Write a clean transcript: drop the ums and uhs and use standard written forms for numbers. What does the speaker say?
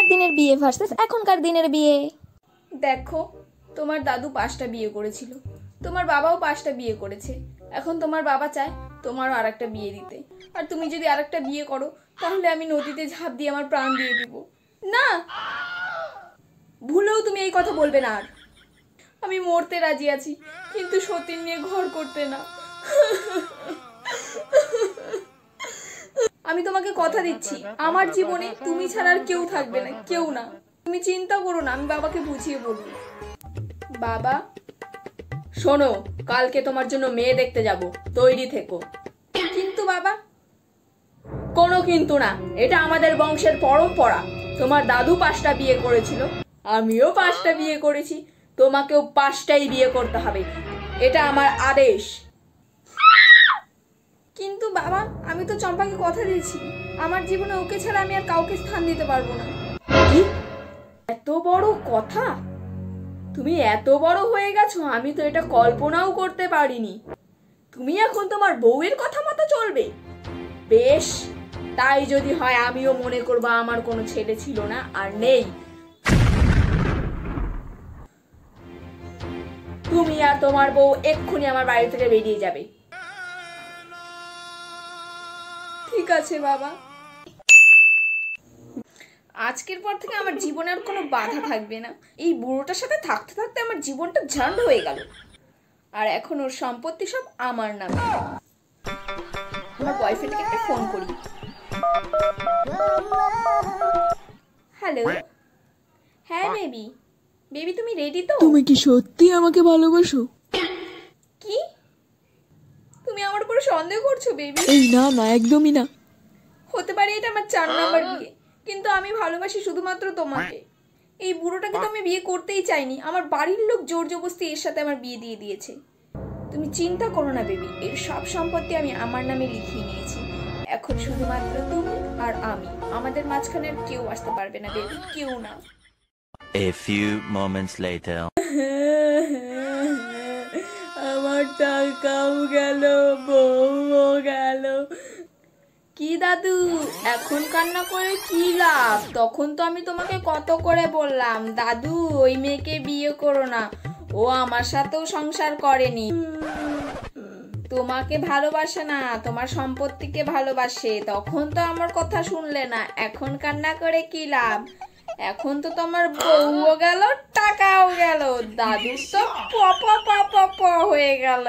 আগেকার দিনের বিয়ে ভার্সেস এখনকার দিনের বিয়ে। দেখো, তোমার দাদু 5টা বিয়ে করেছিল, তোমার বাবাও 5টা বিয়ে করেছে। এখন তোমার বাবা চায় তোমারও আরেকটা বিয়ে দিতে। আর তুমি যদি আরেকটা বিয়ে করো তাহলে আমি নদীতে ঝাঁপ দিয়ে আমার প্রাণ দিয়ে দিব। না, ভুলেও তুমি এই কথা বলবে না। আর আমি মরতে রাজি আছি, কিন্তু সতীন নিয়ে ঘর করতে না। আমি তোমাকে কথা দিচ্ছি, আমার জীবনে তুমি ছাড়া আর কেউ থাকবে না, কেউ না। তুমি চিন্তা করো না, আমি বাবাকে বুঝিয়ে বলবো। বাবা শোনো, কালকে তোমার জন্য মেয়ে দেখতে যাব, তৈরি থেকো। কিন্তু বাবা। কোনো কিন্তু না, এটা আমাদের বংশের পরম্পরা। তোমার দাদু 5টা বিয়ে করেছিল, আমিও 5টা বিয়ে করেছি, তোমাকেও 5টাই বিয়ে করতে হবে, এটা আমার আদেশ। কিন্তু বাবা, আমি তো চম্পাকে কথা দিয়েছি, আমার জীবনে ওকে ছাড়া আমি আর কাউকে স্থান দিতে পারবো না। কি এত বড় কথা? তুমি এত বড় হয়ে গেছো, আমি তো এটা কল্পনাও করতে পারিনি। তুমি এখন তোমার বউয়ের কথা মতো চলবে? বেশ, তাই যদি হয় আমিও মনে করবো আমার কোনো ছেলে ছিল না আর নেই। তুমি আর তোমার বউ এক্ষুনি আমার বাড়ি থেকে বেরিয়ে যাবে। ঠিক আছে বাবা। আজকের পর থেকে আমার জীবনে আর কোনো বাধা থাকবে না। এই বুড়োটার সাথে থাকতে থাকতে আমার জীবনটা ঝান্ড হয়ে গেল, আর এখন ওর সম্পত্তি সব আমার নামে। আমার বয়ফ্রেন্ডকে একটা ফোন করি। হ্যালো। হ্যাঁ বেবি। বেবি তুমি রেডি তো? তুমি কি সত্যি আমাকে ভালোবাসো? কি? তুমি আমার উপর সন্দেহ করছো বেবি? এই না না, একদমই না। হতে পারে এটা আমার 4 নাম্বার বিয়ে, কিন্তু আমি ভালোবাসি শুধুমাত্র তোমাকে। এই বুড়োটাকে তো আমি বিয়ে করতেই চাইনি, আমার বাড়ির লোক জোর জবরদস্তি এর সাথে আমার বিয়ে দিয়ে দিয়েছে। তুমি চিন্তা করো না বেবি, এর সব সম্পত্তি আমি আমার নামে লিখিয়ে নিয়েছি। এখন শুধুমাত্র তুমি আর আমি, আমাদের মাঝখানে আর কেউ আসতে পারবে না বেবি, কেউ না। A few moments later. আমার টাকাও গেল, বউও গেল। কি দাদু, এখন কান্না করে কি লাভ? তখন তো আমি তোমাকে কত করে বললাম, দাদু ওই মেয়েকে বিয়ে করো না, ও আমার সাথেও সংসার করেনি, তোমাকে ভালোবাসে না, তোমার সম্পত্তিকে ভালোবাসে। তখন তো আমার কথা শুনলে না, এখন কান্না করে কি লাভ? এখন তো তোমার বউও গেল, টাকাও গেল, দাদু তো প প প প প হয়ে গেল।